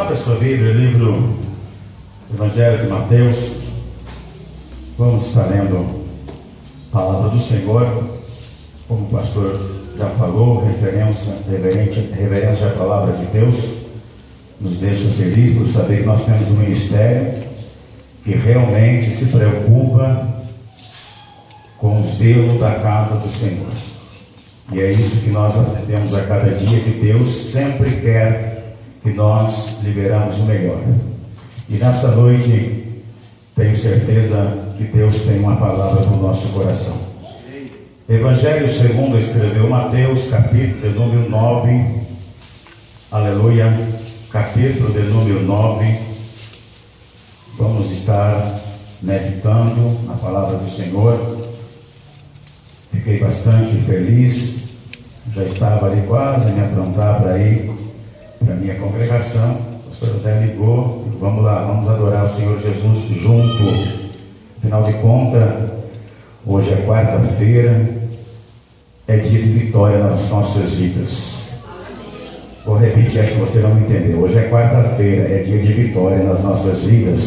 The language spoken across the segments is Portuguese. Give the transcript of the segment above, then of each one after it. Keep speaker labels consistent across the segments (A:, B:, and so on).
A: Abra sua Bíblia, livro do Evangelho de Mateus. Vamos estar lendo a palavra do Senhor, como o pastor já falou, reverência à palavra de Deus. Nos deixa feliz por saber que nós temos um ministério que realmente se preocupa com o zelo da casa do Senhor. E é isso que nós aprendemos a cada dia, que Deus sempre quer que nós liberamos o melhor. E nessa noite, tenho certeza que Deus tem uma palavra para o nosso coração. Evangelho segundo escreveu Mateus, capítulo de número 9. Aleluia. Capítulo de número 9. Vamos estar meditando a palavra do Senhor. Fiquei bastante feliz. Já estava ali quase a me aprontar para ir para a minha congregação. O pastor José ligou. Vamos lá, vamos adorar o Senhor Jesus junto. Afinal de contas, hoje é quarta-feira, é dia de vitória nas nossas vidas. Vou repetir, acho que você não me entendeu. Hoje é quarta-feira, é dia de vitória nas nossas vidas.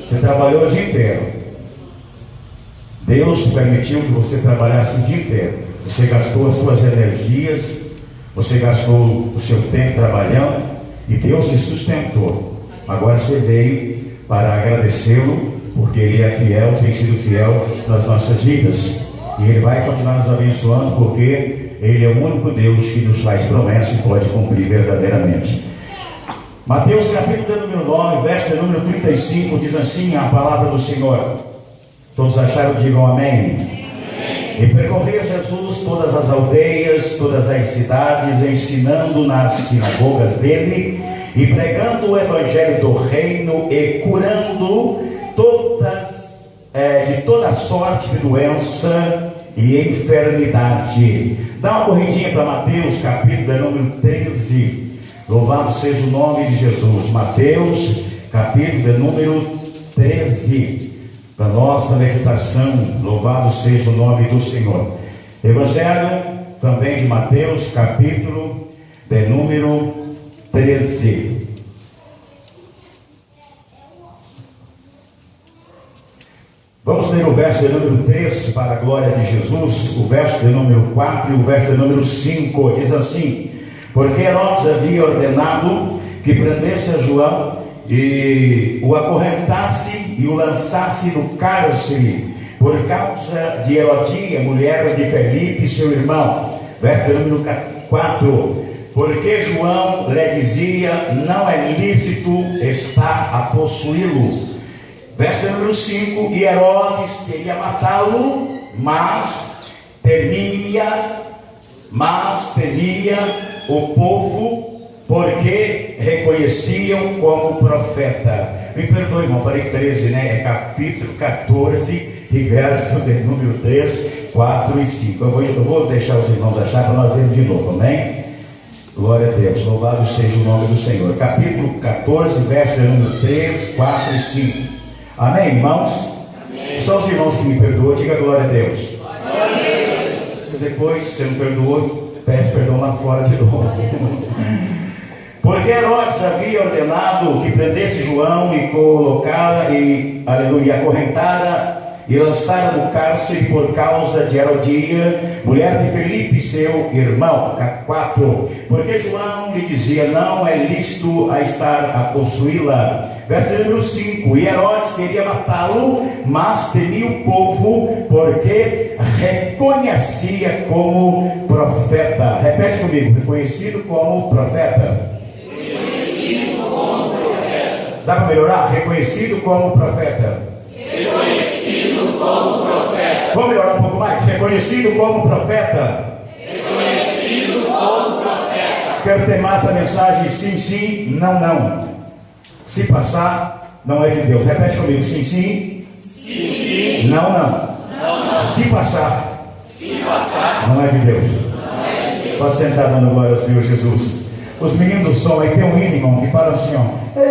A: Você trabalhou o dia inteiro. Deus permitiu que você trabalhasse o dia inteiro. Você gastou as suas energias, você gastou o seu tempo trabalhando e Deus te sustentou. Agora você veio para agradecê-lo, porque Ele é fiel, tem sido fiel nas nossas vidas. E Ele vai continuar nos abençoando, porque Ele é o único Deus que nos faz promessa e pode cumprir verdadeiramente. Mateus capítulo número 9, verso número 35, diz assim a palavra do Senhor. Todos acharam? Digam amém. E percorria Jesus todas as aldeias, todas as cidades, ensinando nas sinagogas dele e pregando o evangelho do reino e curando de toda sorte de doença e enfermidade. Dá uma corridinha para Mateus, capítulo número 13. Louvado seja o nome de Jesus. Mateus, capítulo número 13. Para nossa meditação, louvado seja o nome do Senhor. Evangelho também de Mateus, capítulo de número 13. Vamos ler o verso de número 3 para a glória de Jesus, o verso de número 4 e o verso de número 5. Diz assim: porque Herodes havia ordenado que prendesse a João e o acorrentasse e o lançasse no cárcere por causa de Herodia, mulher de Felipe, seu irmão. Verso número 4: porque João lhe dizia: não é lícito estar a possuí-lo. Verso número 5: e Herodes queria matá-lo, mas temia o povo, porque reconheciam como profeta. Me perdoe, irmão, falei 13, né? É capítulo 14 e verso de número 3, 4 e 5. Eu vou deixar os irmãos achar para nós lermos de novo, amém? Glória a Deus, louvado seja o nome do Senhor. Capítulo 14, verso de número 3, 4 e 5. Amém, irmãos? Amém. Só os irmãos que me perdoam, diga glória a Deus. Glória a Deus. Depois, se você não perdoou, peça perdão lá fora de novo. Porque Herodes havia ordenado que prendesse João e colocara acorrentara e lançara no cárcere por causa de Herodia, mulher de Felipe, seu irmão. 4. Porque João lhe dizia: não é lícito a estar a possuí-la. Verso número 5: e Herodes queria matá-lo, mas temia o povo, porque reconhecia como profeta. Repete comigo: reconhecido como profeta. Reconhecido como profeta. Dá para melhorar? Reconhecido como profeta. Reconhecido como profeta. Vamos melhorar um pouco mais? Reconhecido como profeta. Reconhecido como profeta. Quero terminar essa mensagem: sim, sim, não, não. Se passar, não é de Deus. Repete comigo: sim, sim. Sim, sim. Não, não. Não, não. Se passar, não é de Deus. Não é de Deus. Pode sentar dando glória ao Senhor Jesus. Os meninos do som aí tem um hino, irmão, que fala assim, ó: eu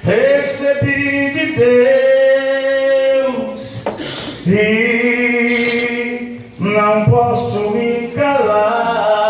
A: recebi de Deus e não posso me calar.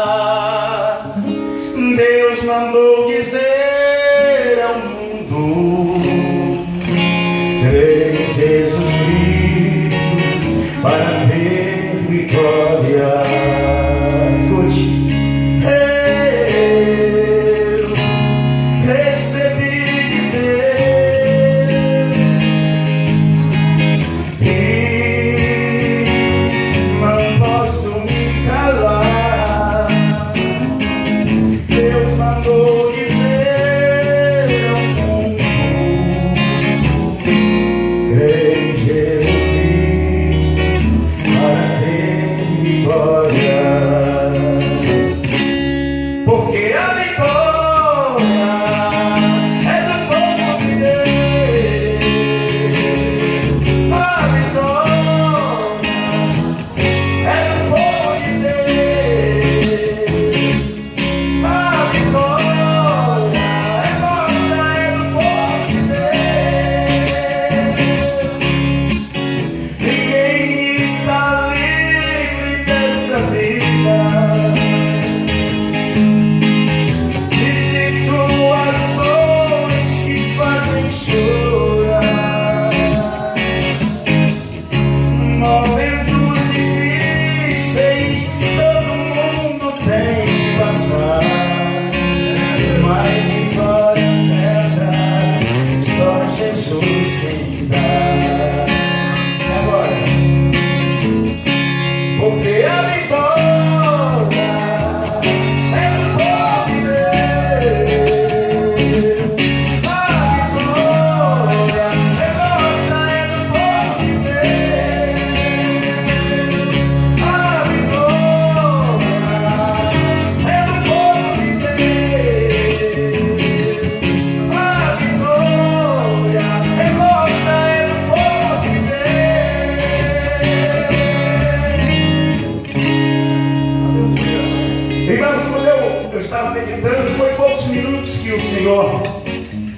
A: Irmãos, quando eu estava meditando, foi poucos minutos que o Senhor,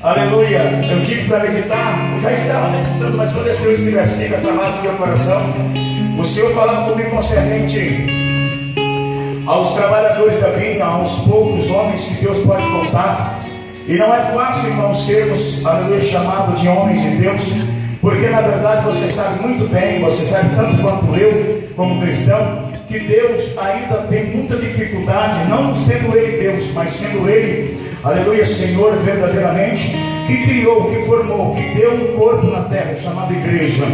A: aleluia, eu tive para meditar, eu já estava meditando, mas quando desceu esse versículo, essa frase do meu coração, o Senhor falava comigo concernente aos trabalhadores da vinha, aos poucos homens que Deus pode contar. E não é fácil, irmãos, sermos, aleluia, chamados de homens de Deus, porque na verdade você sabe muito bem, você sabe tanto quanto eu, como cristão, que Deus ainda tem muita dificuldade, não sendo Ele Deus, mas sendo Ele, aleluia, Senhor, verdadeiramente, que criou, que formou, que deu um corpo na terra, chamado igreja.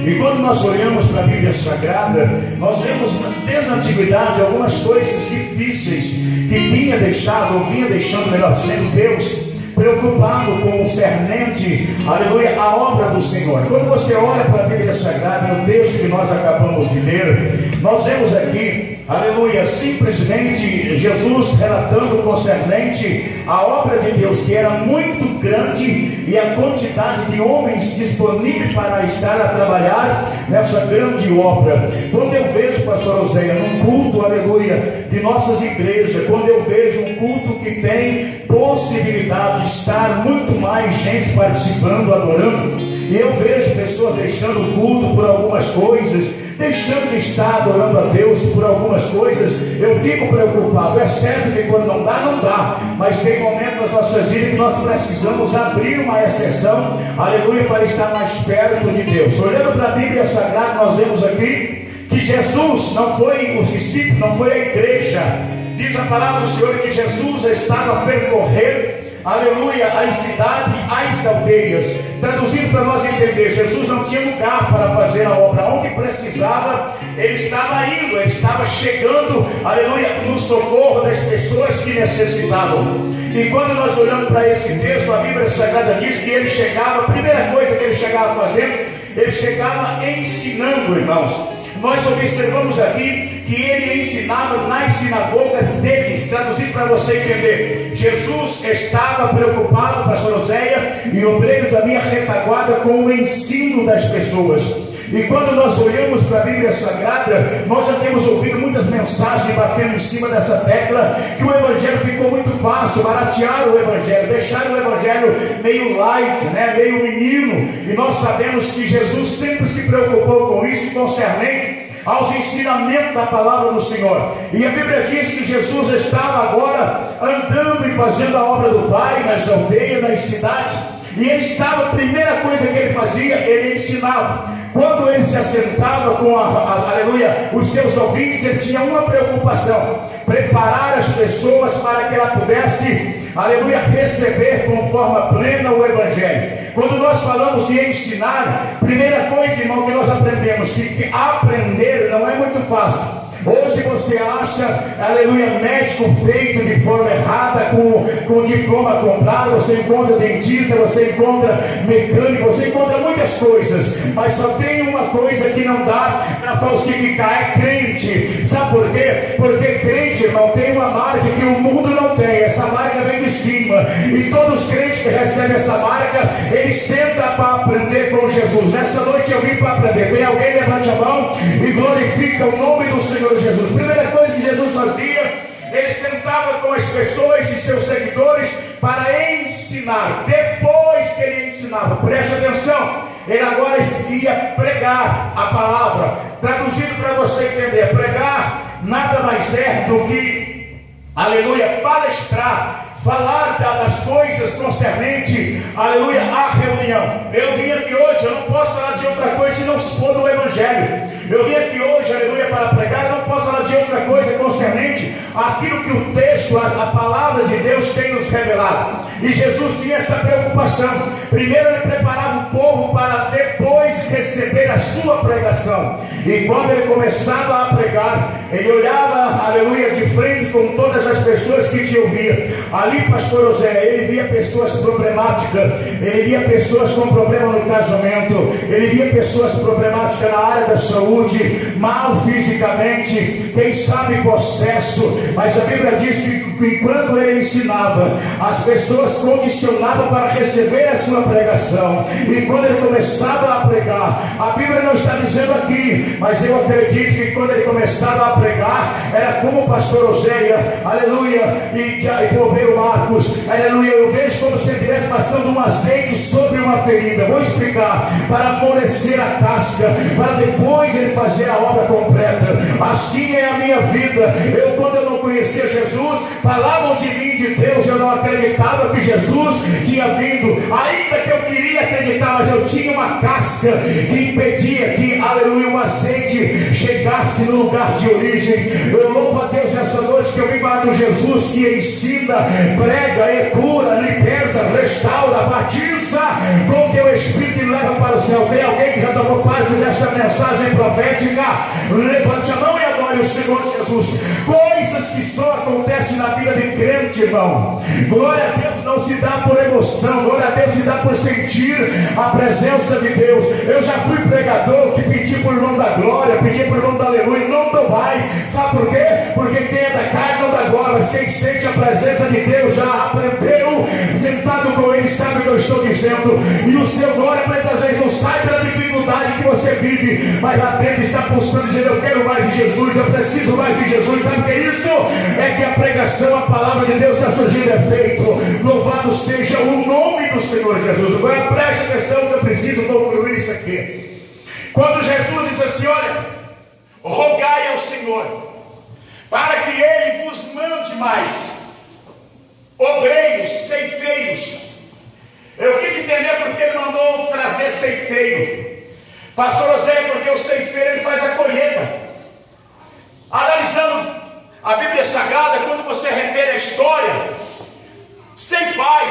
A: E quando nós olhamos para a Bíblia Sagrada, nós vemos desde a antiguidade algumas coisas difíceis que tinha deixado, ou vinha deixando, melhor sendo, Deus preocupado com o cernente, aleluia, a obra do Senhor. Quando você olha para a Bíblia Sagrada, no texto que nós acabamos de ler, nós vemos aqui, aleluia, simplesmente Jesus relatando concernente a obra de Deus, que era muito grande, e a quantidade de homens disponíveis para estar a trabalhar nessa grande obra. Quando eu vejo, pastor Oséia, num culto, aleluia, de nossas igrejas, quando eu vejo um culto que tem possibilidade de estar muito mais gente participando, adorando, e eu vejo pessoas deixando o culto por algumas coisas, deixando de estar adorando a Deus por algumas coisas, eu fico preocupado. É certo que quando não dá, mas tem momentos nas nossas vidas que nós precisamos abrir uma exceção, aleluia, para estar mais perto de Deus. Olhando para a Bíblia Sagrada, nós vemos aqui que Jesus não foi os discípulos, não foi a igreja. Diz a palavra do Senhor que Jesus estava a percorrer, aleluia, as cidades, as aldeias. Traduzindo para nós entender, Jesus não tinha lugar para fazer a obra. Onde precisava, Ele estava indo, Ele estava chegando, aleluia, no socorro das pessoas que necessitavam. E quando nós olhamos para esse texto, a Bíblia Sagrada diz que Ele chegava, a primeira coisa que Ele chegava fazendo, Ele chegava ensinando, irmãos. Nós observamos aqui que Ele ensinava nas sinagogas deles. Traduzindo para você entender, Jesus estava preocupado, pastor Oséia, e obreiro da minha retaguarda, com o ensino das pessoas. E quando nós olhamos para a Bíblia Sagrada, nós já temos ouvido muitas mensagens batendo em cima dessa tecla, que o Evangelho ficou muito fácil, baratearam o Evangelho, deixaram o Evangelho meio light, meio menino. E nós sabemos que Jesus sempre se preocupou com isso, concernente aos ensinamentos da palavra do Senhor. E a Bíblia diz que Jesus estava agora andando e fazendo a obra do Pai nas aldeias, nas cidades. E ele estava, a primeira coisa que ele fazia, ele ensinava. Quando ele se assentava com aleluia, os seus ouvintes, ele tinha uma preocupação: preparar as pessoas para que ela pudesse, aleluia, receber com forma plena o Evangelho. Quando nós falamos de ensinar, primeira coisa, irmão, que nós aprendemos, que aprender não é muito fácil. Hoje você acha, aleluia, médico feito de forma errada, com diploma comprado, você encontra dentista, você encontra mecânico, você encontra muitas coisas, mas só tem uma coisa que não dá para falsificar: é crente. Sabe por quê? Porque crente, irmão, tem uma marca que o mundo não tem. Essa marca vem de cima, e todos os crentes que recebem essa marca, eles sentam para aprender com Jesus. Nessa noite eu vim para aprender. Tem alguém? Levante a mão e glorifica o nome do Senhor Jesus. Primeira coisa que Jesus fazia, ele sentava com as pessoas e seus seguidores para ensinar. Depois que ele ensinava, preste atenção, ele agora ia pregar a palavra. Traduzido para você entender, pregar nada mais é do que, aleluia, palestrar, falar das coisas concernente, aleluia, à reunião. Eu vim aqui hoje, eu não posso falar de outra coisa se não for do Evangelho. Eu vim aqui hoje, aleluia, para pregar, eu não posso falar de outra coisa concernente aquilo que o texto, a palavra de Deus tem nos revelado. E Jesus tinha essa preocupação. Primeiro ele preparava o povo para depois receber a sua pregação. E quando ele começava a pregar, ele olhava, aleluia, de frente com todas as pessoas que te ouviam. Ali, pastor José, ele via pessoas problemáticas, ele via pessoas com problema no casamento, ele via pessoas problemáticas na área da saúde, mal fisicamente, quem sabe possesso, mas a Bíblia diz que enquanto ele ensinava, as pessoas condicionavam para receber a sua pregação, e quando ele começava a pregar, a Bíblia não está dizendo aqui, mas eu acredito que quando ele começava a pregar, era como o pastor Oséia, aleluia, e o meu Marcos, aleluia, eu vejo como se ele estivesse passando um azeite sobre uma ferida. Vou explicar: para amolecer a casca, para depois ele fazer a obra completa. Assim é a minha vida. Quando eu não conhecia Jesus, falavam de mim, de Deus, eu não acreditava que Jesus tinha vindo, ainda que eu queria acreditar, mas eu tinha uma casca que impedia que, aleluia, o azeite chegasse no lugar de origem. Eu louvo a Deus nessa noite que eu vim para Jesus que ensina, prega e cura, liberta, restaura, batiza com teu Espírito e leva para o céu. Tem alguém que já tomou parte dessa mensagem profética? Levante a mão e adore o Senhor Jesus. Coisas que só acontecem na vida de crente, irmão. Glória a Deus, não se dá por emoção, glória a Deus se dá por sentir a presença de Deus. Eu já fui pregador que pedi por irmão da glória, pedi por irmão da aleluia, não dou mais. Sabe por quê? Porque quem é da carne não dá glória, mas quem sente a presença de Deus já aprendeu, sentado com ele, sabe o que eu estou dizendo. E o seu glória muitas vezes não sai pela dificuldade que você vive, mas lá dentro está pulsando, dizendo: eu quero mais de Jesus, eu preciso mais de Jesus. Sabe o que é isso? É que a pregação, a palavra de Deus está surgindo efeito. Louvado seja o nome do Senhor Jesus. Agora preste atenção que eu preciso concluir isso aqui. Quando Jesus diz assim: olha, rogai ao Senhor para que Ele vos mande mais obreiros, ceifeiros. Eu quis entender porque Ele mandou trazer ceifeiro. Pastor José, porque o ceifeiro ele faz a colheita. Analisando a Bíblia Sagrada, quando você refere a história, ceifar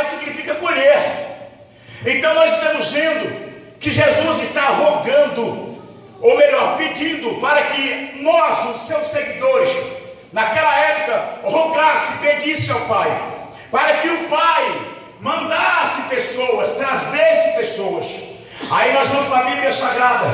A: significa colher. Então nós estamos vendo que Jesus está rogando, ou melhor, pedindo para que nós, os seus seguidores, naquela época, rogasse, pedisse ao Pai, para que o Pai mandasse pessoas, trazesse pessoas. Aí nós vamos para a Bíblia Sagrada.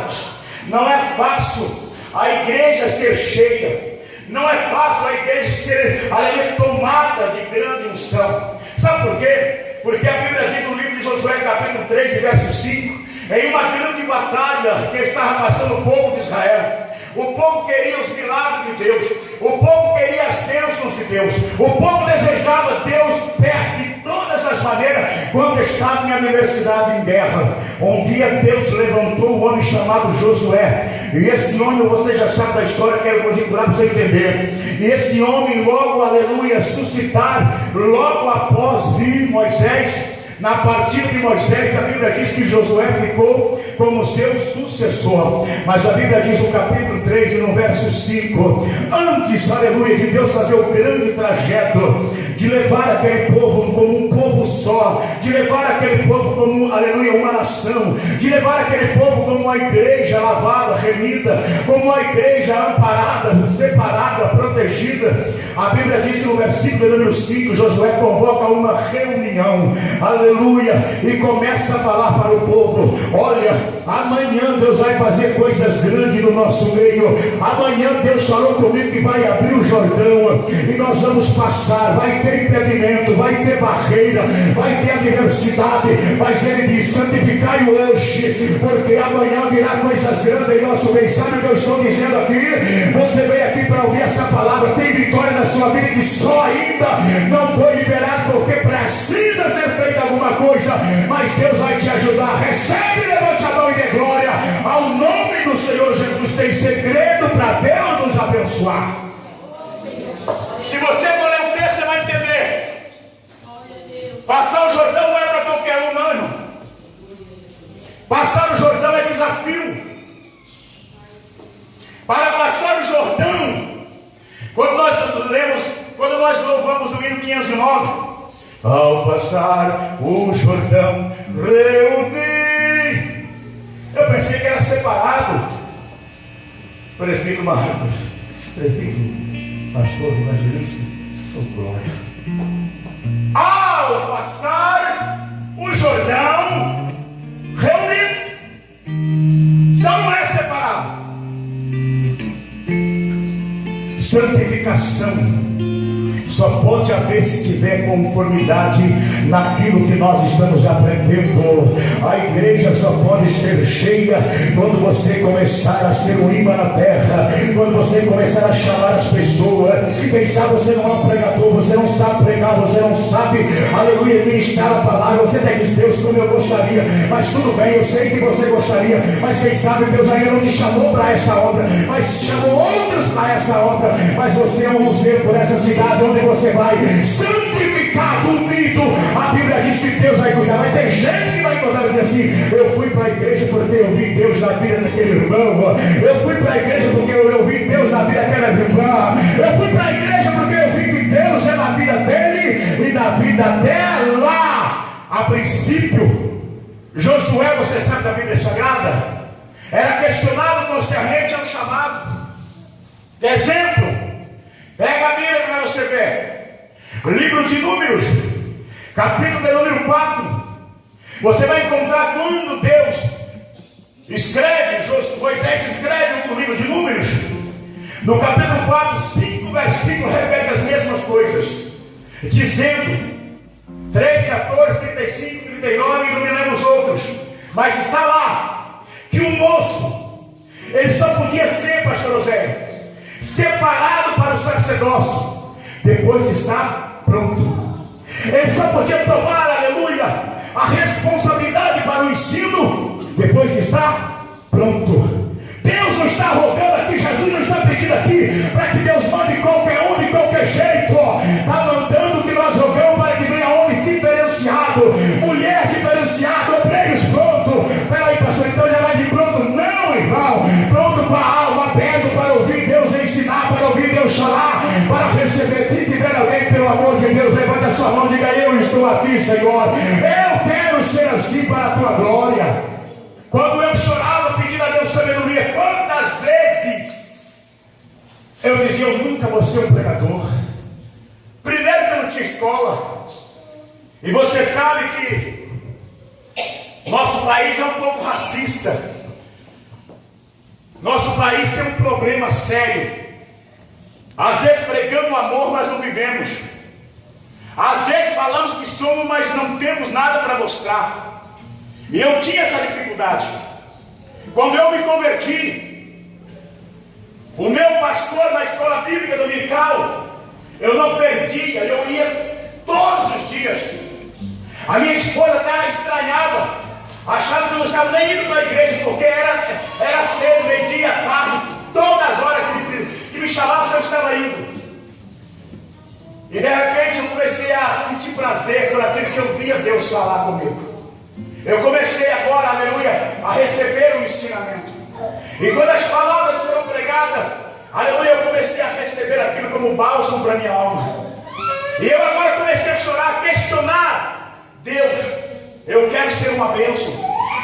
A: Não é fácil a igreja ser cheia, não é fácil a igreja ser tomada de grande unção. Sabe por quê? Porque a Bíblia diz no livro de Josué, capítulo 3, verso 5, em uma grande batalha que estava passando o povo de Israel. O povo queria os milagres de Deus, o povo queria as bênçãos de Deus, o povo desejava Deus perto de todas as maneiras, quando estava em adversidade, em guerra. Um dia Deus levantou um homem chamado Josué, e esse homem, você já sabe da história, quero continuar para você entender. E esse homem logo, aleluia, suscitar, logo após vir Moisés, na partida de Moisés, a Bíblia diz que Josué ficou como seu sucessor. Mas a Bíblia diz no capítulo 3 e no verso 5, antes, aleluia, de Deus fazer o grande trajeto, de levar aquele povo como um povo só, de levar aquele povo como, aleluia, uma nação, de levar aquele povo como uma igreja lavada, remida, como uma igreja amparada, separada, protegida. A Bíblia diz que no versículo número 5, Josué convoca uma reunião, aleluia, e começa a falar para o povo: olha, amanhã Deus vai fazer coisas grandes no nosso meio. Amanhã Deus falou comigo que vai abrir o Jordão e nós vamos passar. Vai ter impedimento, vai ter barreira, vai ter adversidade, mas Ele diz: santificai-o hoje, porque amanhã virá coisas grandes em nosso meio. Sabe o que eu estou dizendo aqui? Você veio aqui para ouvir essa palavra, tem vitória na sua vida que só ainda não foi liberado, porque precisa ser feita alguma coisa, mas Deus vai te ajudar. Recebe, levante a mão e dê glória ao nome do Senhor Jesus. Tem segredo para Deus nos abençoar. Se você for ler o texto, você vai entender. Passar o Jordão não é para qualquer um, não, irmão. Passar o Jordão é desafio. Para passar o Jordão, quando nós louvamos o hino 509, ao passar o Jordão, reuni. Eu pensei que era separado. Presbítero Marcos, presbítero, pastor, evangelista, Oh, glória. Ao passar o Jordão, reunido. Então não é separado. Santificação só pode haver se tiver conformidade naquilo que nós estamos aprendendo. A igreja só pode ser cheia quando você começar a ser um imã na terra, quando você começar a chamar as pessoas. Quem sabe você não é um pregador, você não sabe pregar, você não sabe, aleluia, ministrar a palavra. Você até diz: Deus, como eu gostaria, mas tudo bem, eu sei que você gostaria, mas quem sabe Deus ainda não te chamou para essa obra, mas chamou outros para essa obra. Mas você é um luzeiro por essa cidade onde você vai, santificado, unido. A Bíblia diz que Deus vai cuidar. Vai ter gente que vai contar e dizer assim: eu fui para a igreja porque eu vi Deus na vida daquele irmão, eu fui para a igreja porque eu vi Deus na vida daquela irmã, eu fui para a igreja porque eu vi que Deus é na vida dele e na vida dela. A princípio, Josué, você sabe da Bíblia Sagrada, era questionado constantemente ao chamado. Exemplo, pega a Bíblia para você ver. Livro de Números, capítulo de número 4. Você vai encontrar quando Deus escreve, Moisés escreve no livro de Números, no capítulo 4, 5 versículos, repete as mesmas coisas, dizendo 13, 14, 35, 39 e não me lembro os outros, mas está lá que o moço, ele só podia ser, pastor José, separado para o sacerdócio depois de estar pronto. Ele só podia tomar, aleluia, a responsabilidade para o ensino depois de estar pronto. Deus não está rogando aqui, Jesus não está pedindo aqui para que Deus mande qualquer um de qualquer jeito. Está mandando que nós rogamos para que venha homem diferenciado, mulher diferenciada, obreiros pronto. Peraí, pastor, então já vai de pronto? Não, irmão, pronto com a alma, aberto para ouvir Deus ensinar, para ouvir Deus chorar, para receber. Se tiver alguém, pelo amor de Deus, levanta a sua mão e diga: eu estou aqui, Senhor, eu quero ser assim para a tua glória. Quando eu chorava pedindo a Deus sabedoria, quantas vezes eu dizia: eu nunca vou ser um pregador. Primeiro que eu não tinha escola, e você sabe que nosso país é um pouco racista. Nosso país tem um problema sério. Às vezes pregamos amor, mas não vivemos. Às vezes falamos que somos, mas não temos nada para mostrar. E eu tinha essa dificuldade. Quando eu me converti, o meu pastor na escola bíblica dominical, eu não perdia, eu ia todos os dias. A minha esposa até estranhava, achava que eu não estava nem indo para a igreja, porque era cedo, meio-dia, tarde, todas as horas que me chamava, eu estava indo. E de repente eu comecei a sentir prazer por aquilo que eu via Deus falar comigo. Eu comecei agora, aleluia, a receber o ensinamento. E quando as palavras foram pregadas, aleluia, eu comecei a receber aquilo como bálsamo para a minha alma. E eu agora comecei a chorar, a questionar: Deus, eu quero ser uma bênção,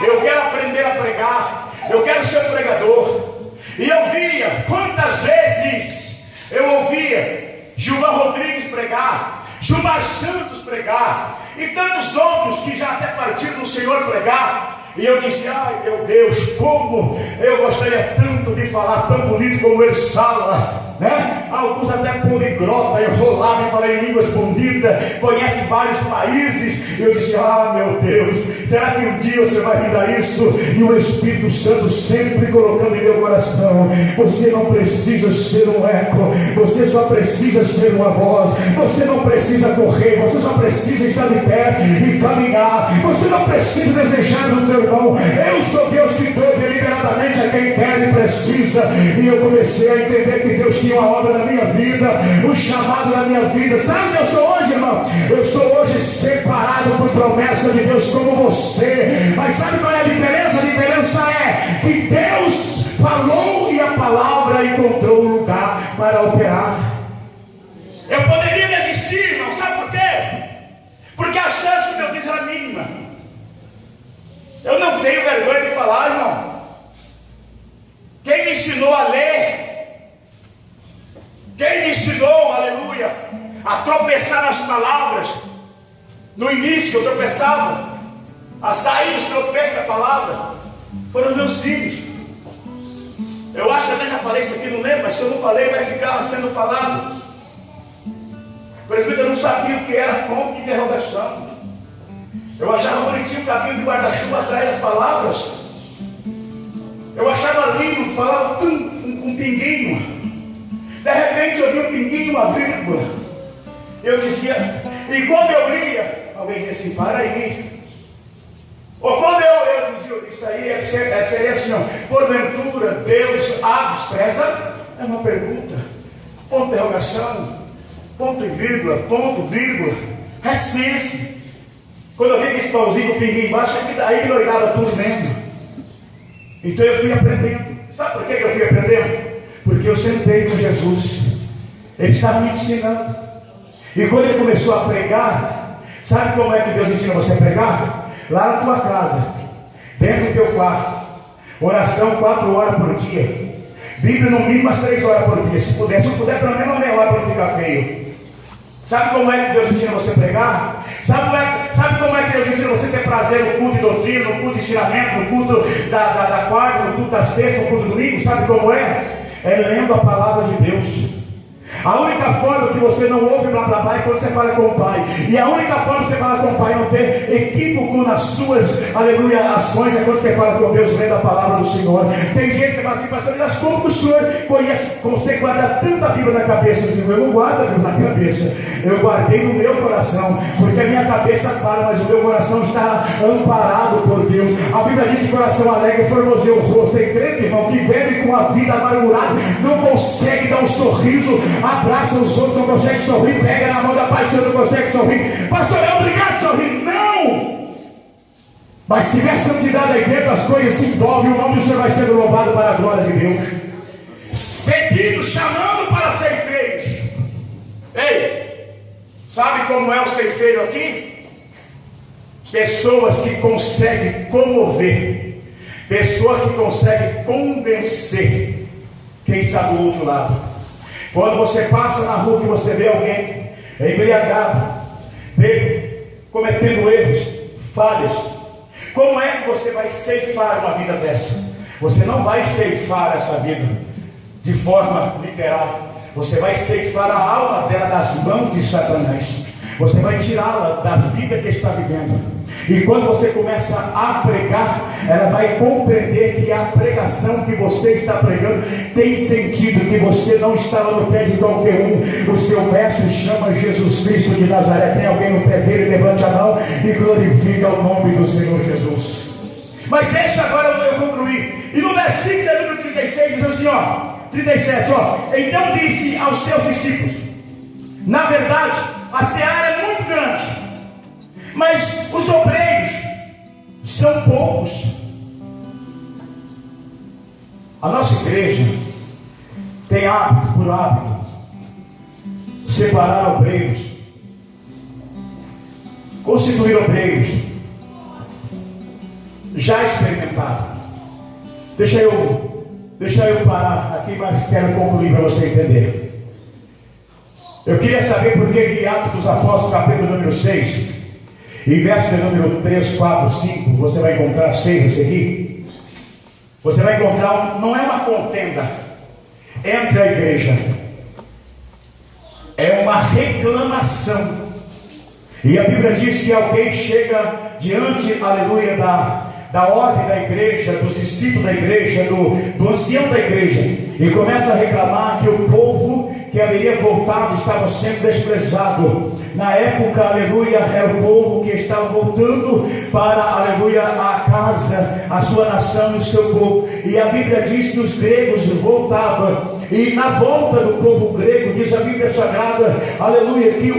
A: eu quero aprender a pregar, eu quero ser pregador. E eu via, quantas vezes eu ouvia Gilvan Rodrigues pregar, Gilmar Santos pregar, e tantos outros que já até partiram do Senhor pregar. E eu disse: ai meu Deus, como eu gostaria tanto de falar tão bonito como ele fala, né? Alguns até poliglota, enrolavam e falavam em língua escondida, conhece vários países. E eu disse: ah meu Deus, será que um dia você vai me dar isso? E o Espírito Santo sempre colocando em meu coração: você não precisa ser um eco, você só precisa ser uma voz, você não precisa correr, você só precisa estar de pé e caminhar, você não precisa desejar do teu irmão. Eu sou Deus que dou deliberadamente a quem quer e precisa. E eu comecei a entender que Deus tinha uma obra na minha vida, um chamado na minha vida. Sabe o que eu sou hoje, irmão? Eu sou hoje separado por promessa de Deus como você. Mas sabe qual é a diferença? A diferença é que Deus falou e a palavra encontrou um lugar para operar. Eu poderia desistir, irmão, sabe por quê? Porque a chance que eu disse era mínima. Eu não tenho vergonha de falar, irmão. Quem me ensinou a ler, quem me ensinou, aleluia, a a tropeçar nas palavras. No início eu tropeçava, a sair dos tropeços da palavra foram os meus filhos. Eu acho que até já falei isso aqui, não lembro, mas se eu não falei, vai ficar sendo falado. O presbítero não sabia o que era ponto de interrogação. Eu achava bonitinho o cabinho de guarda-chuva atrás das palavras. Eu achava lindo, falava um pinguinho. De repente eu vi um pinguinho, uma vírgula. Eu dizia, e quando eu lia, alguém dizia assim, para aí. Ou quando eu dizia, isso aí seria assim, ó, porventura Deus a despreza? É uma pergunta, ponto de interrogação, ponto e vírgula, ponto, vírgula, reticência. Quando eu vi esse pauzinho, o pinguinho embaixo, aí eu olhava tudo mesmo. Então eu fui aprendendo. Sabe por que eu fui aprendendo? Porque eu sentei com Jesus. Ele estava me ensinando. E quando ele começou a pregar, sabe como é que Deus ensina você a pregar? Lá na tua casa, dentro do teu quarto, oração 4 horas por dia, Bíblia no mínimo umas 3 horas por dia. Se puder pelo menos meia hora para não ficar feio. Sabe como é que Deus ensina você a pregar? Sabe como é que Deus ensina você a ter prazer no culto de doutrina, no culto de ensinamento, no culto da quarta, no culto da sexta, no culto do domingo? Sabe como é? É lendo a palavra de Deus. A única forma que você não ouve blá blá blá é quando você fala com o Pai. E a única forma que você fala com o Pai não ter equívoco nas suas, aleluia, ações é quando você fala com Deus, lendo a palavra do Senhor. Tem gente que fala assim, pastor, mas como o Senhor conhece, como você guarda tanta Bíblia na cabeça? Eu digo, eu não guardo a Bíblia na cabeça, eu guardei no meu coração, porque a minha cabeça para, mas o meu coração está amparado por Deus. A Bíblia diz que coração alegre formoseia o rosto. Tem crente, irmão, que vive com a vida amargurada, não consegue dar um sorriso, abraça os outros, não consegue sorrir, pega na mão da paz, não consegue sorrir. Pastor, é obrigado a sorrir? Não! Mas se tiver santidade aí dentro, as coisas se envolvem, o nome do Senhor vai ser louvado para a glória de Deus. Pedindo, chamando para ceifeiros. Ei, sabe como é o ceifeiro aqui? Pessoas que conseguem comover, pessoas que conseguem convencer quem está do outro lado. Quando você passa na rua e você vê alguém embriagado, cometendo erros, falhas, como é que você vai ceifar uma vida dessa? Você não vai ceifar essa vida de forma literal. Você vai ceifar a alma dela das mãos de Satanás. Você vai tirá-la da vida que está vivendo. E quando você começa a pregar, ela vai compreender que a pregação que você está pregando tem sentido, que você não está no pé de qualquer um. O seu mestre chama Jesus Cristo de Nazaré. Tem alguém no pé dele? Levante a mão e glorifica o nome do Senhor Jesus. Mas deixa agora eu concluir. E no versículo de número 36 diz assim, ó, 37, ó, então disse aos seus discípulos, na verdade a seara é muito grande, mas os obreiros são poucos. A nossa igreja tem hábito, por hábito, separar obreiros, constituir obreiros já experimentados. Deixa eu parar aqui, mas quero concluir para você entender. Eu queria saber por que Atos dos Apóstolos, capítulo número 6, e verso de número 3, 4, 5, você vai encontrar 6 a seguir. Você vai encontrar, não é uma contenda entre a igreja, é uma reclamação. E a Bíblia diz que alguém chega diante, aleluia, da ordem da igreja, dos discípulos da igreja, do ancião da igreja, e começa a reclamar que o povo que haveria voltado estava sendo desprezado. Na época, aleluia, era o povo que estava voltando para, aleluia, a casa, a sua nação e o seu povo. E a Bíblia diz que os gregos voltavam. E na volta do povo grego, diz a Bíblia Sagrada, aleluia, que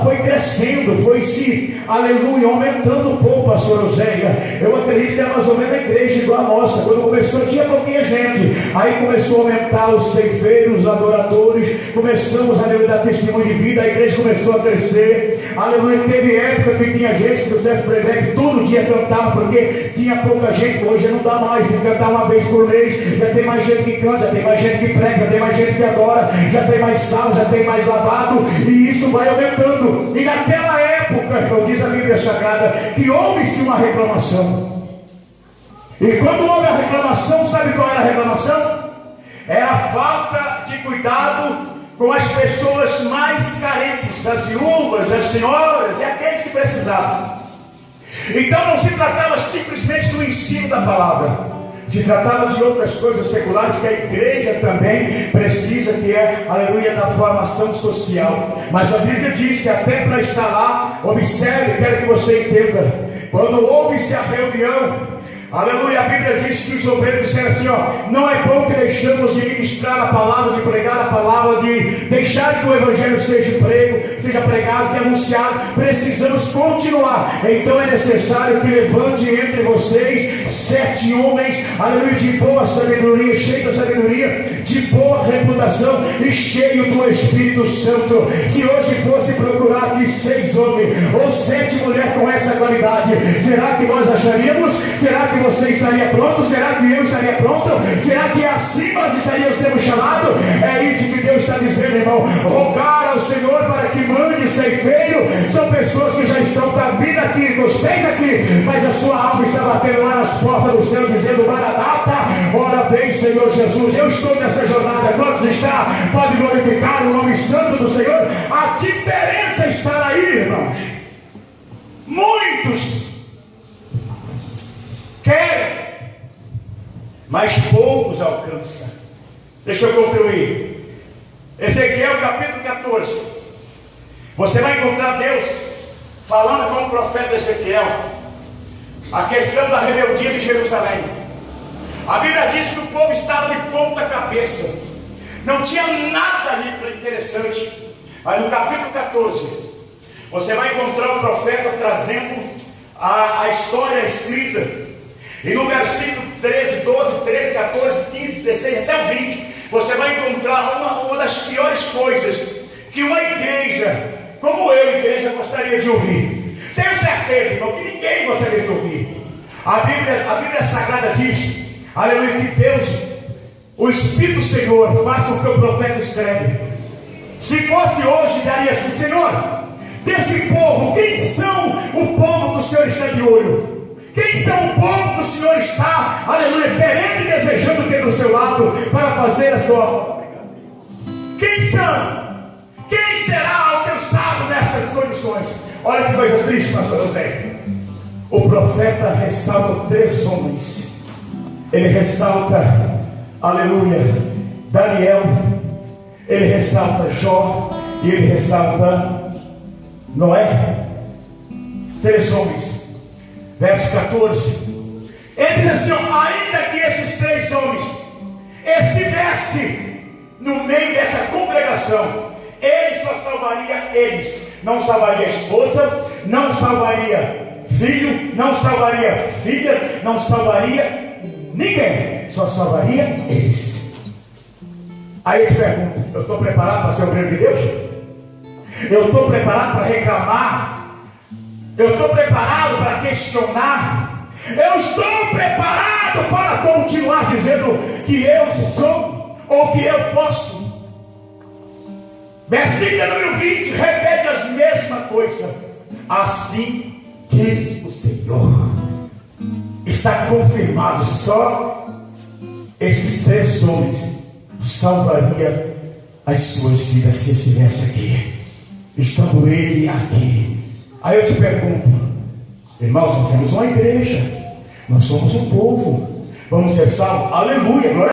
A: foi crescendo, foi se, aleluia, aumentando o povo, pastor Oséia. Eu acredito que é mais ou menos a igreja igual a nossa. Quando começou tinha pouquinha gente, aí começou a aumentar os ceifeiros, os adoradores, começamos, aleluia, a dar testemunho de vida, a igreja começou a crescer, aleluia. Teve época que tinha gente que o Zé Frebeck todo dia cantava, porque tinha pouca gente. Hoje não dá mais, tem que cantar uma vez por mês, já tem mais gente que canta, já tem mais gente que prega, já tem mais gente que adora, já tem mais sal, já tem mais lavado, e isso vai aumentando. E naquela época, diz a Bíblia Sagrada, que houve-se uma reclamação. E quando houve a reclamação, sabe qual era a reclamação? Era a falta de cuidado com as pessoas mais carentes, as viúvas, as senhoras e aqueles que precisavam. Então não se tratava simplesmente do ensino da palavra, se tratava de outras coisas seculares que a igreja também precisa, que é, aleluia, da formação social. Mas a Bíblia diz que até para estar lá, observe, quero que você entenda, quando houve-se a reunião, aleluia, a Bíblia diz que os obreiros disseram assim, não é bom que deixamos de ministrar a palavra, de pregar a palavra, de deixar que o evangelho seja pregado, de anunciado, precisamos continuar. Então é necessário que levante entre vocês 7 homens, aleluia, de boa sabedoria, cheio da sabedoria, de boa reputação e cheio do Espírito Santo. Se hoje fosse procurar aqui 6 homens ou 7 mulheres com essa qualidade, será que nós acharíamos? Será que você estaria pronto? Será que eu estaria pronto? Será que assim nós estaríamos sendo chamados? É isso que Deus está dizendo, irmão. Rogar ao Senhor para que mande ceifeiro. São pessoas que já estão com a vida aqui, com os pés aqui, mas a sua alma está batendo lá nas portas do céu, dizendo: Maranata, ora vem, Senhor Jesus. Eu estou nessa jornada. Quantos está? Pode glorificar o nome santo do Senhor. A diferença está aí, irmãos. Muitos querem, mas poucos alcançam. Deixa eu concluir. Ezequiel capítulo 14. Você vai encontrar Deus falando com o profeta Ezequiel a questão da rebeldia de Jerusalém. A Bíblia diz que o povo estava de ponta cabeça, não tinha nada ali para interessante. Mas no capítulo 14 você vai encontrar o profeta trazendo a história escrita. E no versículo 13, 12, 13, 14, 15, 16 até o 20, você vai encontrar uma das piores coisas que uma igreja, como eu, igreja, gostaria de ouvir. Tenho certeza, irmão, que ninguém gostaria de ouvir. A Bíblia Sagrada diz, aleluia, que Deus, o Espírito do Senhor, faça o que o profeta escreve. Se fosse hoje, daria assim: Senhor, desse povo, quem são o povo que o Senhor está de olho? Quem são o povo que o Senhor está, aleluia, querendo e desejando ter do seu lado para fazer a sua obra? Quem são? Quem será alcançado nessas condições? Olha que coisa triste, pastor José. O profeta ressalta 3 homens. Ele ressalta, aleluia, Daniel, ele ressalta Jó e ele ressalta Noé. 3 homens. Verso 14, ele diz assim: ainda que esses 3 homens estivessem no meio dessa congregação, ele só salvaria eles, não salvaria a esposa, não salvaria filho, não salvaria filha, não salvaria ninguém, só salvaria eles. Aí eu te pergunto: eu estou preparado para ser obreiro de Deus? Eu estou preparado para reclamar? Eu estou preparado para questionar? Eu estou preparado para continuar dizendo que eu sou ou que eu posso? Versículo número 20 repete as mesmas coisas. Assim diz o Senhor. Está confirmado, só esses 3 homens salvaria as suas vidas se estivesse aqui, estando ele aqui. Aí eu te pergunto, irmãos, nós temos uma igreja, nós somos um povo, vamos ser salvos? Aleluia, glória.